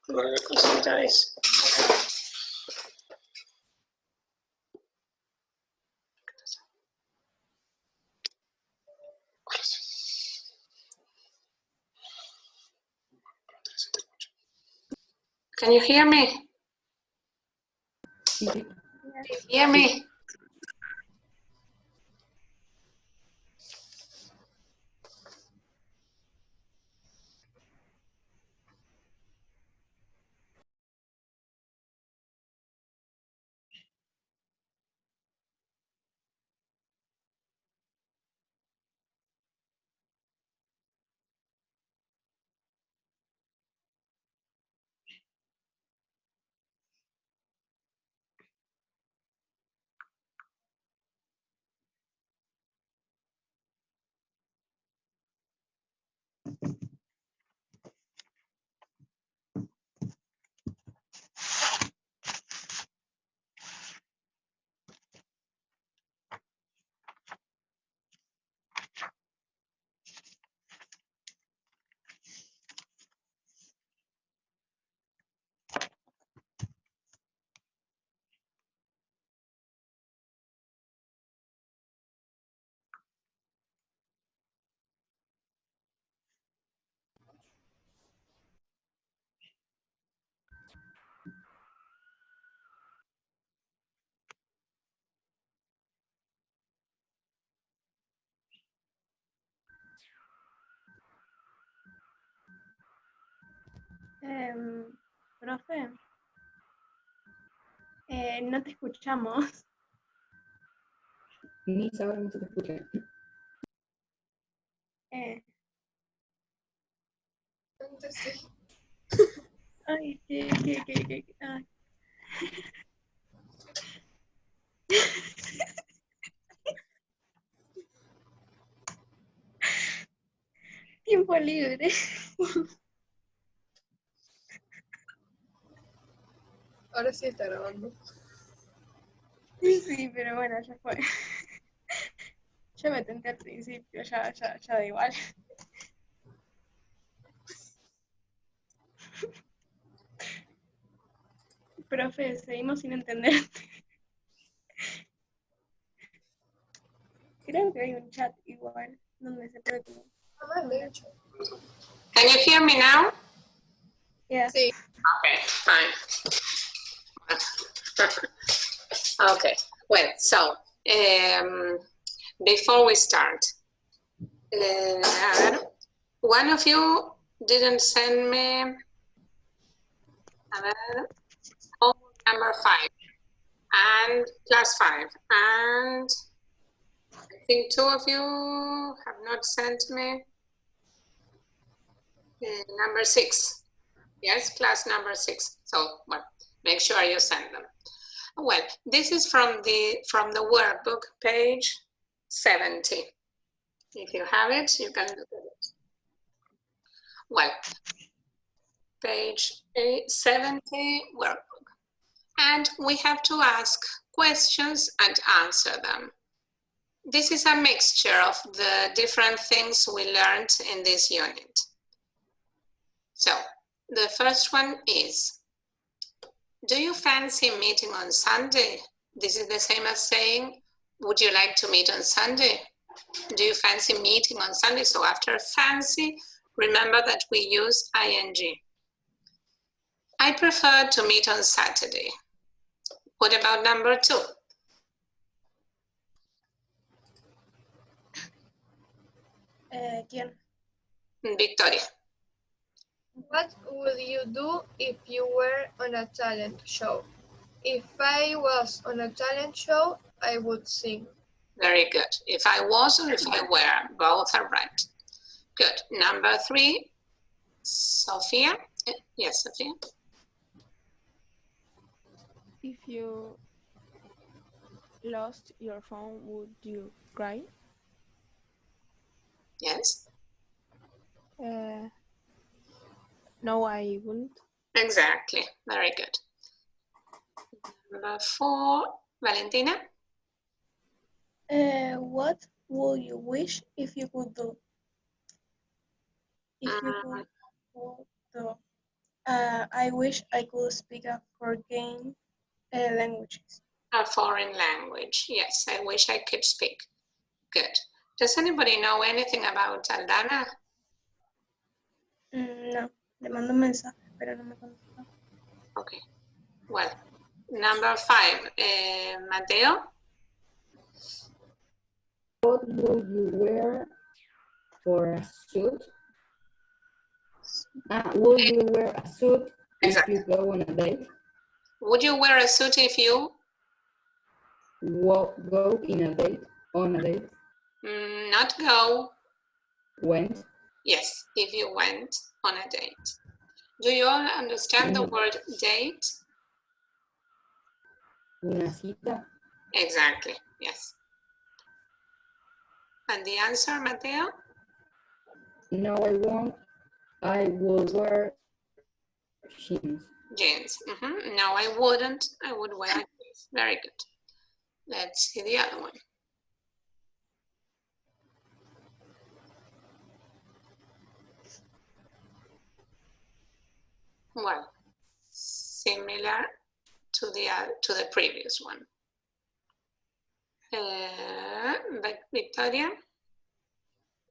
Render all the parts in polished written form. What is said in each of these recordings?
Lo consultáis. Can you hear me? Hear me? Profe, no te escuchamos. Ni ahora no se te escucha. Antes sí. Ay, ay. Tiempo libre. Ahora sí está grabando. Sí, pero bueno, ya fue. Yo me tenté al principio, ya da igual. Profe, seguimos sin entenderte. Creo que hay un chat igual, donde se puede como... De hecho. Can you hear me now? Yeah. Sí. Okay, fine. Okay, well, so before we start, one of you didn't send me homework number 5 and class 5, and I think 2 of you have not sent me number 6. Yes, class number 6. So, well, make sure you send them. Well, this is from the workbook, page 70. If you have it, you can look at it. Well, page 70 workbook. And we have to ask questions and answer them. This is a mixture of the different things we learned in this unit. So, the first one is, do you fancy meeting on Sunday? This is the same as saying, would you like to meet on Sunday? Do you fancy meeting on Sunday? So after fancy, remember that we use ing. I prefer to meet on Saturday. What about number 2? ¿Quién? Victoria. What would you do if you were on a talent show? If I was on a talent show, I would sing. Very good. If I was or if I were, both are right. Good. Number 3, Sophia. Yes, Sophia. If you lost your phone, would you cry? Yes. No, I wouldn't. Exactly. Very good. Number 4, Valentina. What would you wish if you could do? If you could do. I wish I could speak a foreign languages. A foreign language. Yes, I wish I could speak. Good. Does anybody know anything about Aldana? No, le mando un mensaje, pero no me contesta. Okay. Well, number 5, Mateo. What would you wear for a suit? Would you wear a suit Exactly. if you go on a date? Would you wear a suit if you? Go in a date, on a date, Not go. went. Yes, if you went on a date. Do you all understand the word date? Una cita. Exactly, yes. And the answer, Mateo? No, I won't. I will wear jeans. Jeans. No, I wouldn't. I would wear jeans. Very good. Let's see the other one. Well, similar to the previous one. But Victoria?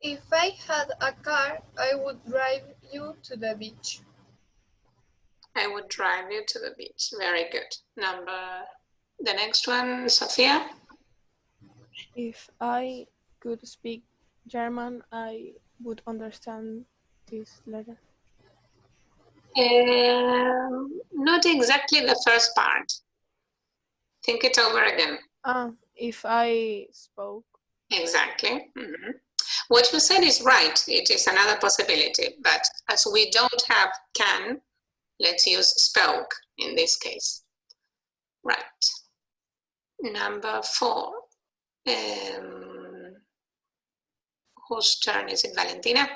If I had a car, I would drive you to the beach. I would drive you to the beach. Very good. The next one, Sophia? If I could speak German, I would understand this letter. Not exactly the first part. Think it over again. If I spoke. Exactly. What you said is right. It is another possibility, but as we don't have can, let's use spoke in this case. Right. Number 4. Whose turn is it, Valentina?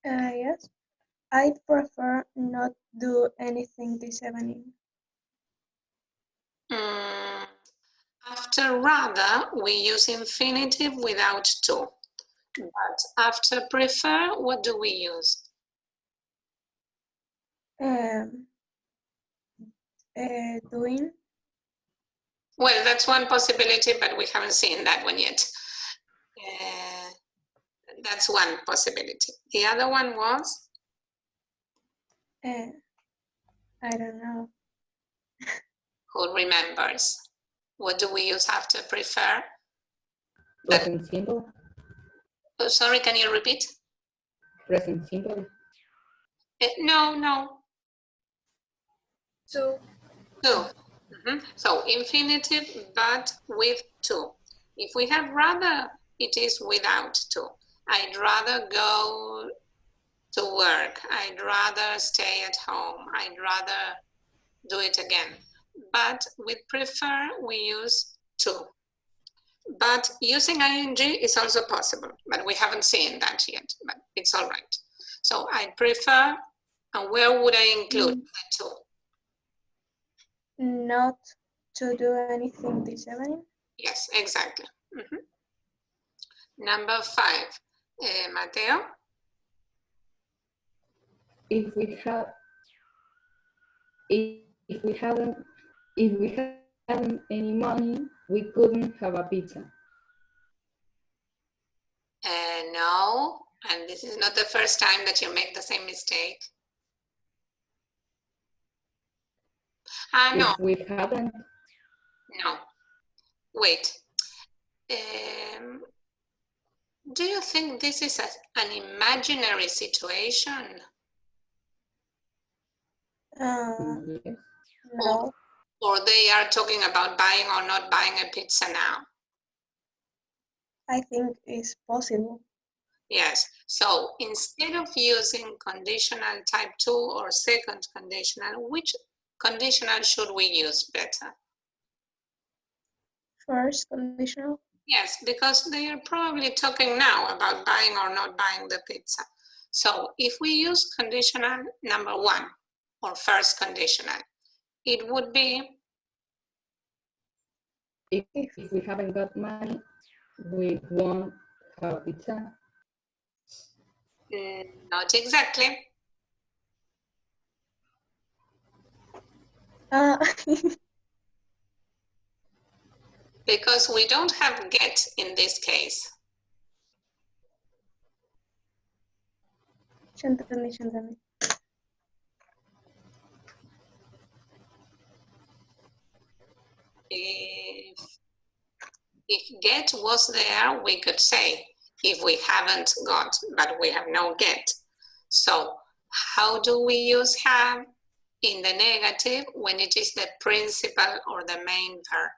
Yes. I'd prefer not do anything this evening. After rather, we use infinitive without to. But after prefer, what do we use? Doing. Well, that's one possibility, but we haven't seen that one yet. That's one possibility. The other one was? I don't know. Who remembers? What do we use after prefer? Present simple. Oh, sorry, can you repeat? Present simple. No. To. So infinitive, but with to. If we have rather, it is without to. I'd rather go to work. I'd rather stay at home. I'd rather do it again. But with prefer, we use to. But using ing is also possible, but we haven't seen that yet, but it's all right. So I prefer, and where would I include the to? Not to do anything this evening. Yes, exactly. Number 5, Mateo? If we hadn't any money, we couldn't have a pizza. No, and this is not the first time that you make the same mistake. No. If we hadn't. No. Wait. Do you think this is an imaginary situation? Yes. No. Or they are talking about buying or not buying a pizza now? I think it's possible. Yes, so instead of using conditional type 2 or second conditional, which conditional should we use better? First conditional. Yes, because they are probably talking now about buying or not buying the pizza. So if we use conditional number 1 or first conditional, it would be? If we haven't got money, we won't have pizza. Not exactly. Because we don't have get in this case. Ya entendí, ya entendí. If get was there, we could say, if we haven't got, but we have no get. So how do we use have in the negative when it is the principal or the main verb?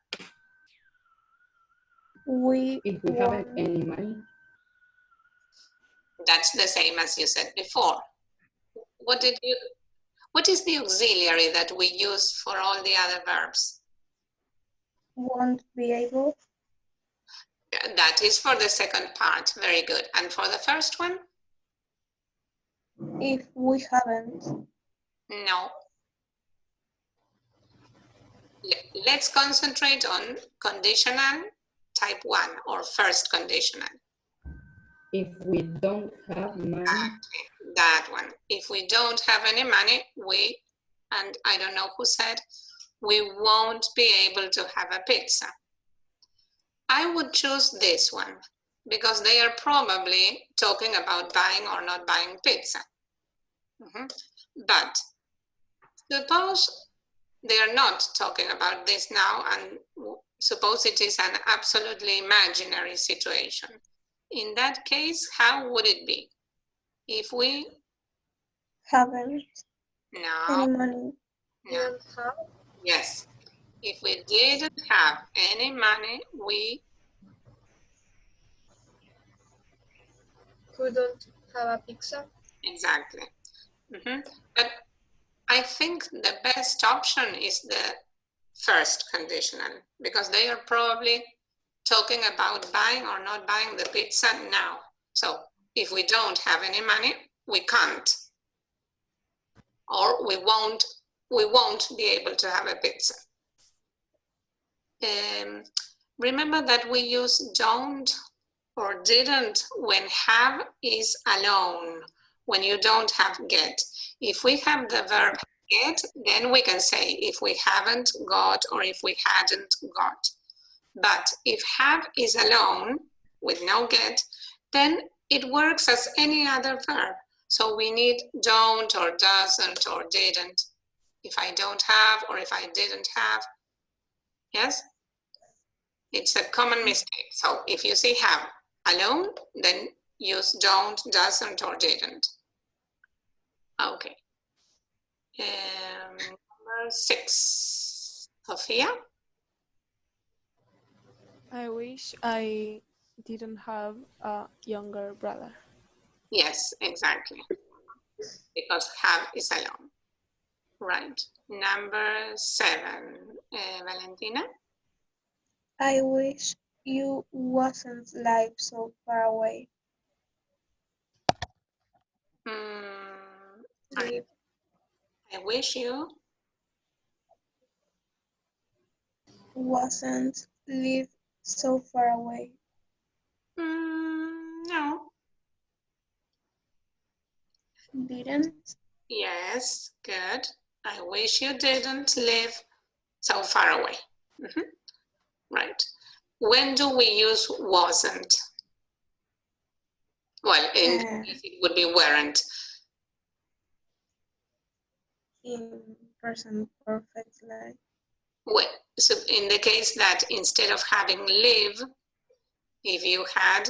If we haven't any money, That's the same as you said before. What is the auxiliary that we use for all the other verbs? Won't be able. That is for the second part. Very good. And for the first one? If we haven't. No. Let's concentrate on conditional type 1 or first conditional. if we don't have money, That one. If we don't have any money, and I don't know who said, we won't be able to have a pizza. I would choose this one because they are probably talking about buying or not buying pizza. But suppose they are not talking about this now, and suppose it is an absolutely imaginary situation. In that case, how would it be? If we Haven't any no, money. Didn't have. yes. If we didn't have any money, we Couldn't have a pizza. exactly. But I think the best option is the first conditional because they are probably talking about buying or not buying the pizza now. So if we don't have any money, we can't, or we won't be able to have a pizza. Remember that we use don't or didn't when have is alone, when you don't have get. If we have the verb get, then we can say if we haven't got or if we hadn't got. But if have is alone with no get, then it works as any other verb. So we need don't or doesn't or didn't. If I don't have or if I didn't have, yes? It's a common mistake. So if you see have alone, then use don't, doesn't, or didn't. Okay. Number 6, Sophia. I wish I didn't have a younger brother. Yes, exactly. Because have is alone. Right. Number 7, Valentina. I wish you wasn't live so far away. I wish you wasn't live so far away. No. Didn't. Yes, good. I wish you didn't live so far away. Right. When do we use wasn't? Well, it would be weren't. In present perfect life. Well, so in the case that instead of having live, if you had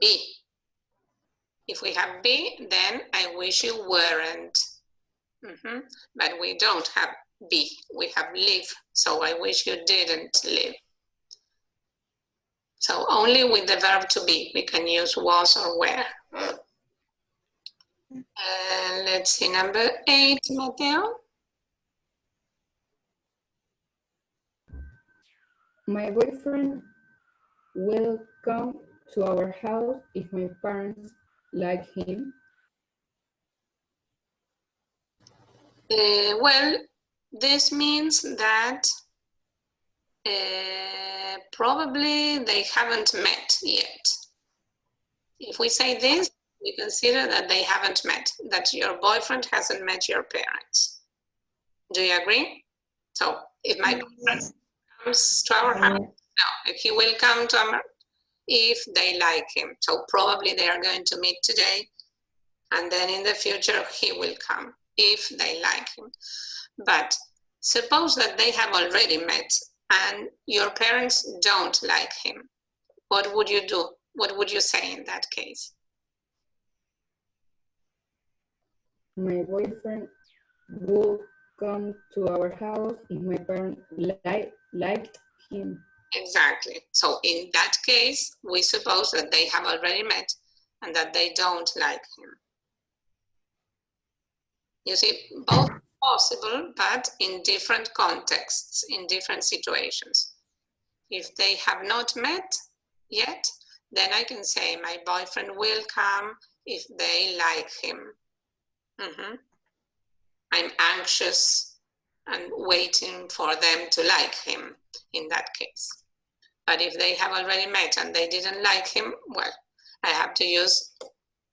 be. If we have be, then I wish you weren't. But we don't have be, we have live. So I wish you didn't live. So only with the verb to be, we can use was or were. Let's see, number 8, Mateo. my boyfriend will come to our house if my parents like him. Well, this means that probably they haven't met yet. If we say this, we consider that they haven't met, that your boyfriend hasn't met your parents. Do you agree? So if my boyfriend comes to our house, no, he will come to our if they like him. So probably they are going to meet today, and then in the future he will come if they like him. But suppose that they have already met and your parents don't like him. What would you do? What would you say in that case? My boyfriend will come to our house if my parents liked him. Exactly. So in that case, we suppose that they have already met and that they don't like him. You see, both possible, but in different contexts, in different situations. If they have not met yet, then I can say my boyfriend will come if they like him. I'm anxious and waiting for them to like him in that case. But if they have already met and they didn't like him, well, I have to use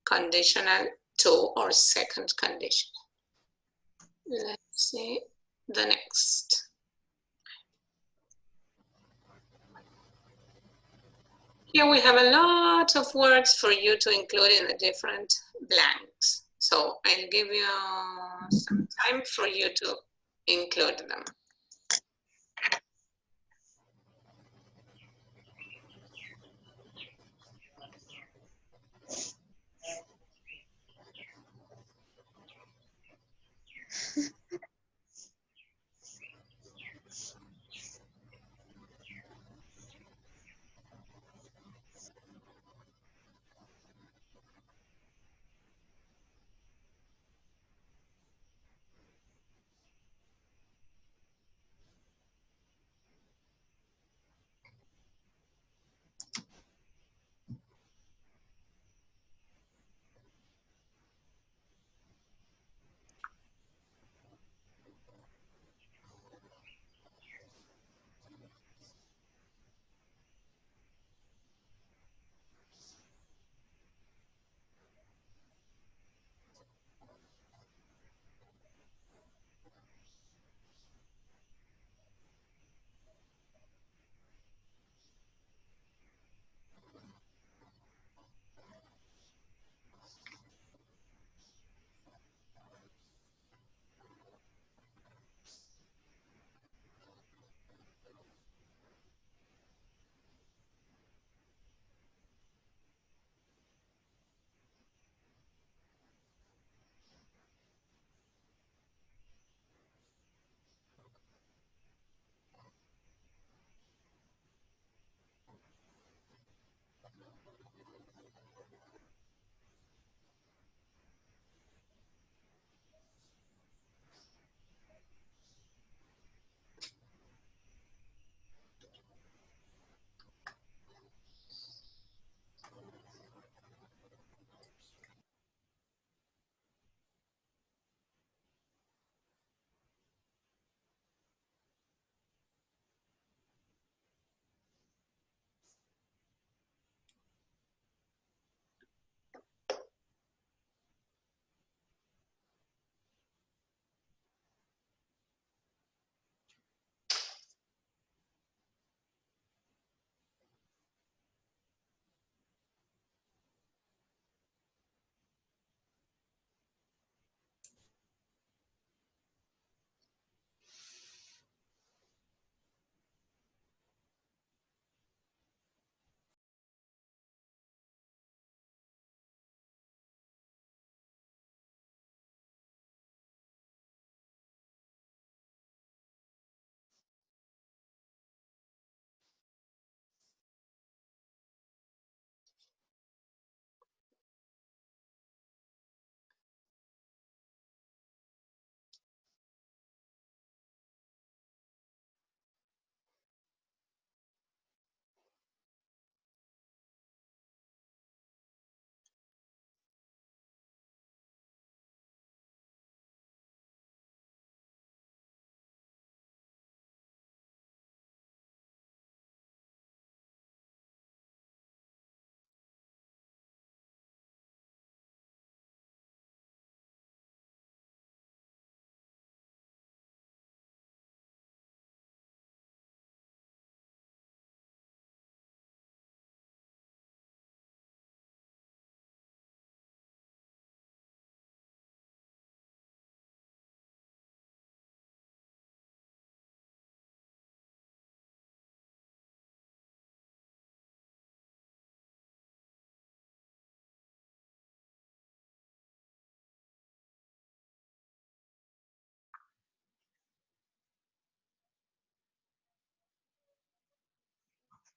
conditional to or second condition. Let's see the next. Here we have a lot of words for you to include in the different blanks. So I'll give you some time for you to include them.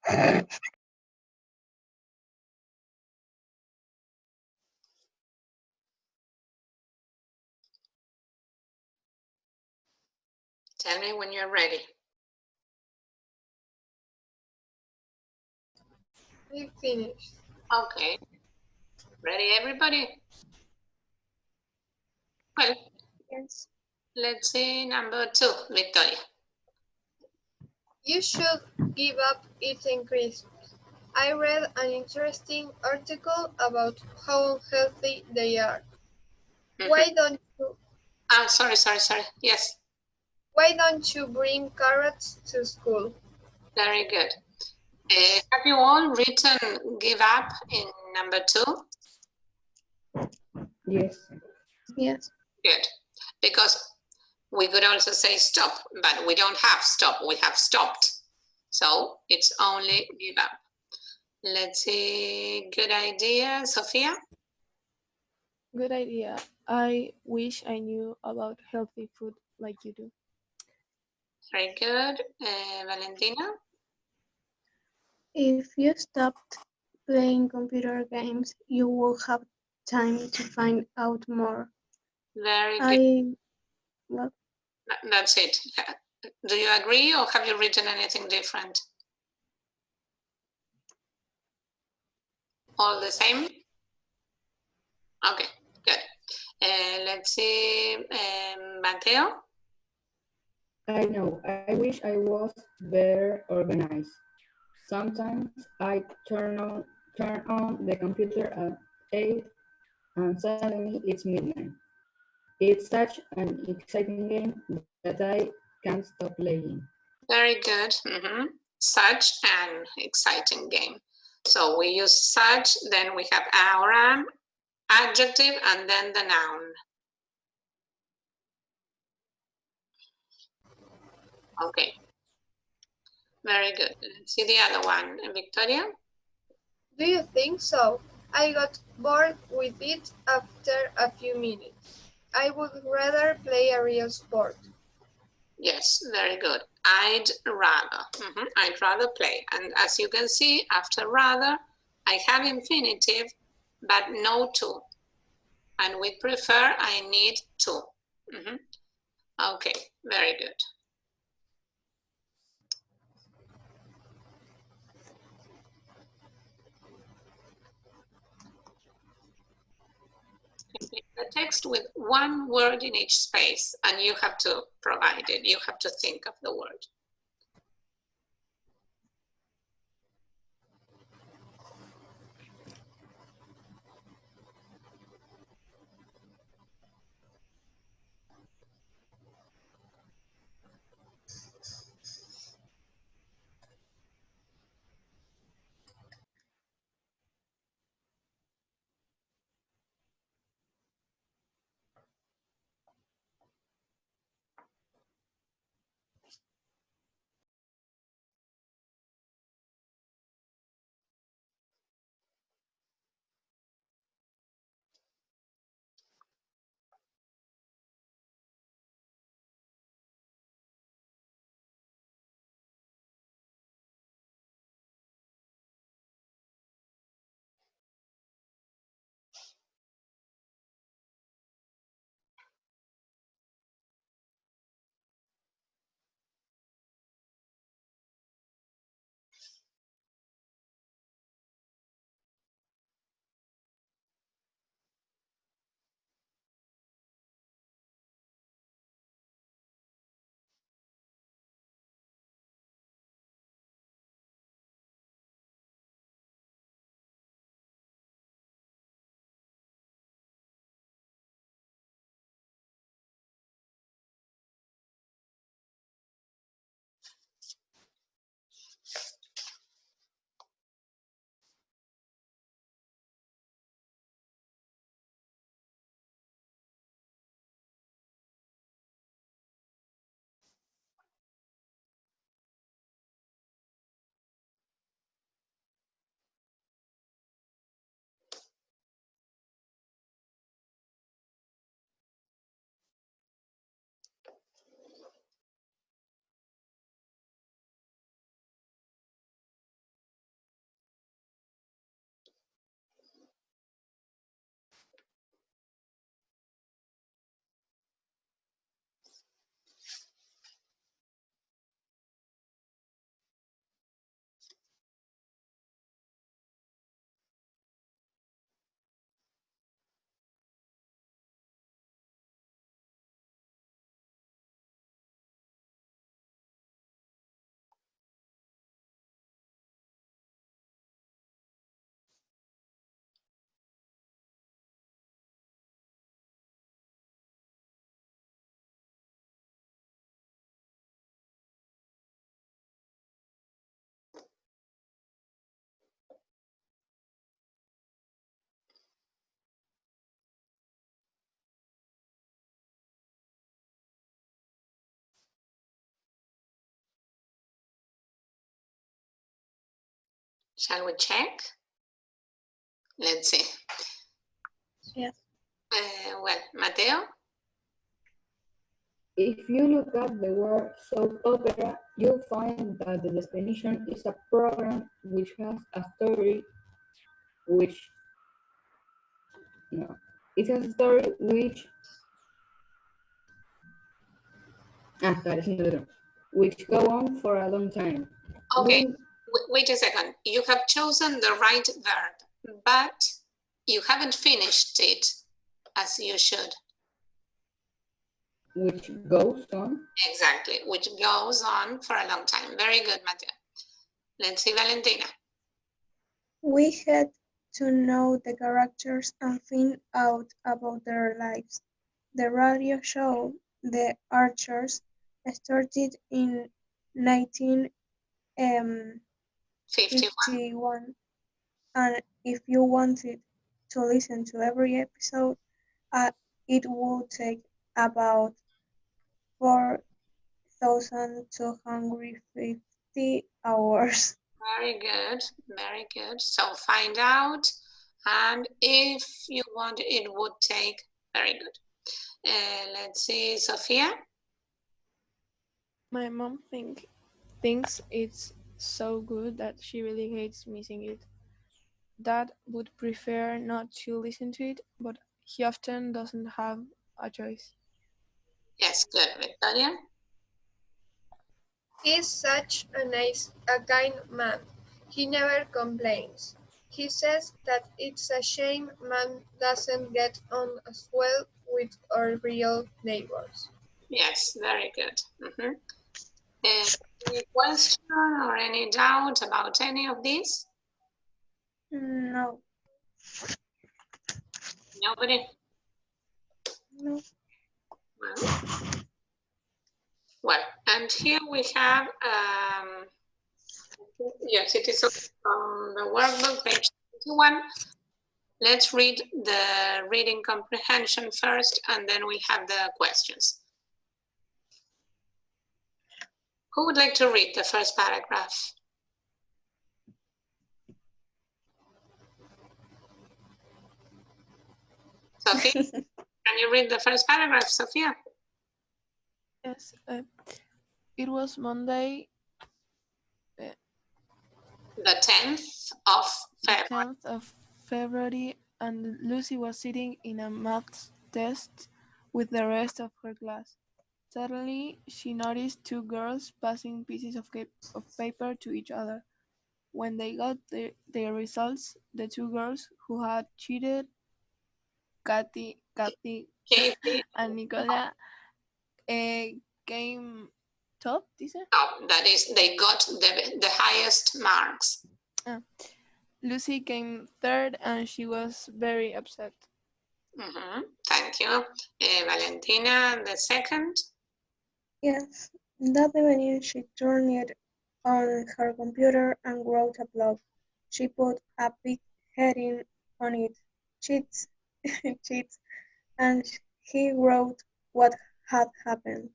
Tell me when you're ready. I finished. Okay. Ready, everybody? Well, Yes. let's see number 2, Victoria. You should give up eating crisps. I read an interesting article about how unhealthy they are. Why don't you Sorry. Yes, Why don't you bring carrots to school? very good. Have you all written give up in number 2? Yes. Yes. Good. Because we could also say stop, but we don't have stop, we have stopped. So it's only give up. Let's see, good idea, Sophia? Good idea. I wish I knew about healthy food like you do. Very good. Valentina? If you stopped playing computer games, you will have time to find out more. Very good. Well, That's it. Do you agree or have you written anything different? All the same? Okay, good. Let's see, Mateo? I know. I wish I was better organized. Sometimes I turn on the computer at 8 and suddenly it's midnight. It's such an exciting game that I can't stop playing. Very good. Such an exciting game. So we use such, then we have our adjective, and then the noun. Okay. Very good. Let's see the other one. Victoria? Do you think so? I got bored with it after a few minutes. I would rather play a real sport. Yes, very good. I'd rather. I'd rather play. And as you can see, after rather, I have infinitive, but no to. And with prefer, I need to. Okay, very good. Complete the text with one word in each space, and you have to provide it. You have to think of the word. Shall we check? Let's see. Yes. Well, Mateo? If you look up the word soap opera, you'll find that the definition is a program which has a story which, no, it has a story which, which go on for a long time. Okay, wait a second. You have chosen the right verb, but you haven't finished it as you should. Which goes on. Exactly, which goes on for a long time. Very good, Mateo. Let's see, Valentina. We had to know the characters and find out about their lives. The radio show, The Archers, started in 51. 1951, and if you wanted to listen to every episode, it would take about 4,250 hours. Very good, very good. So find out, and if you want, it would take, very good. Let's see, Sophia. My mom thinks it's so good that she really hates missing it. Dad would prefer not to listen to it, but he often doesn't have a choice. Yes, good, Victoria. He's such a kind man. He never complains. He says that it's a shame man doesn't get on as well with our real neighbors. Yes, very good. Any question or any doubt about any of these? No. Nobody? No. Well, and here we have, yes, it is from the workbook, page 21. Let's read the reading comprehension first, and then we have the questions. Who would like to read the first paragraph? Sophia, can you read the first paragraph, Sophia? Yes, it was Monday, The 10th of February. 10th of February, and Lucy was sitting in a math test with the rest of her class. Suddenly, she noticed two girls passing pieces of paper to each other. When they got their results, the two girls who had cheated, Kathy Katie. and Nicola, came top, dice? Oh, that is, they got the highest marks. Lucy came third, and she was very upset. Thank you. Valentina, the second. Yes, that evening she turned it on her computer and wrote a blog. She put a big heading on it, cheats, cheats, and he wrote what had happened.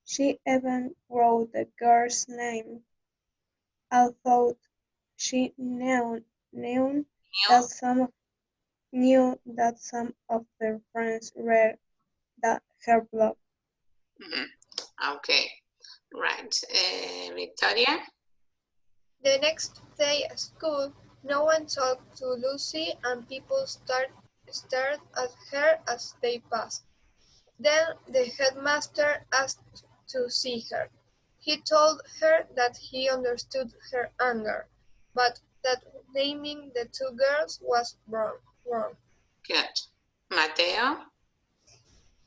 She even wrote the girl's name, although she knew that some of their friends read her blog. Okay, right. Victoria? The next day at school, no one talked to Lucy and people stared at her as they passed. Then the headmaster asked to see her. He told her that he understood her anger, but that naming the two girls was wrong. Good. Mateo?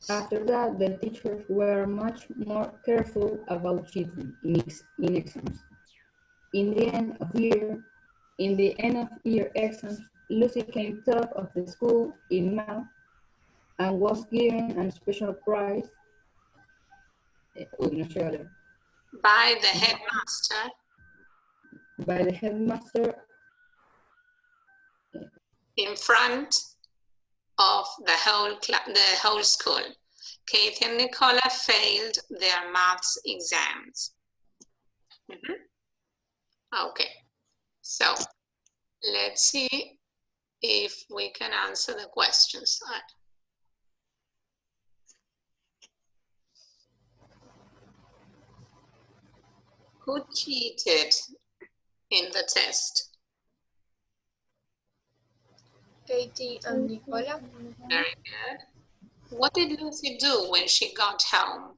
After that, the teachers were much more careful about cheating in exams. In the end of year exams, Lucy came top of the school in math and was given a special prize By the headmaster. By the headmaster. In front of the whole school. Katie and Nicola failed their maths exams. Okay, So let's see if we can answer the questions. Who cheated in the test? Katie and Nicola. Very good. What did Lucy do when she got home?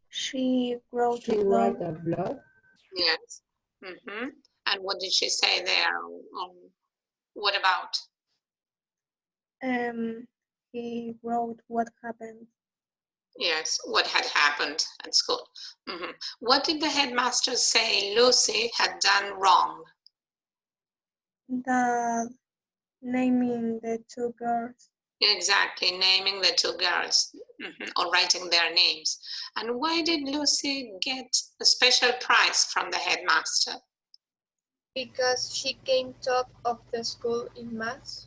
She wrote She a write blog. a blog. Yes. And what did she say there? What about? He wrote what happened. Yes, what had happened at school. What did the headmaster say Lucy had done wrong? That naming the two girls. Exactly, naming the two girls or writing their names. And why did Lucy get a special prize from the headmaster? Because she came top of the school in math.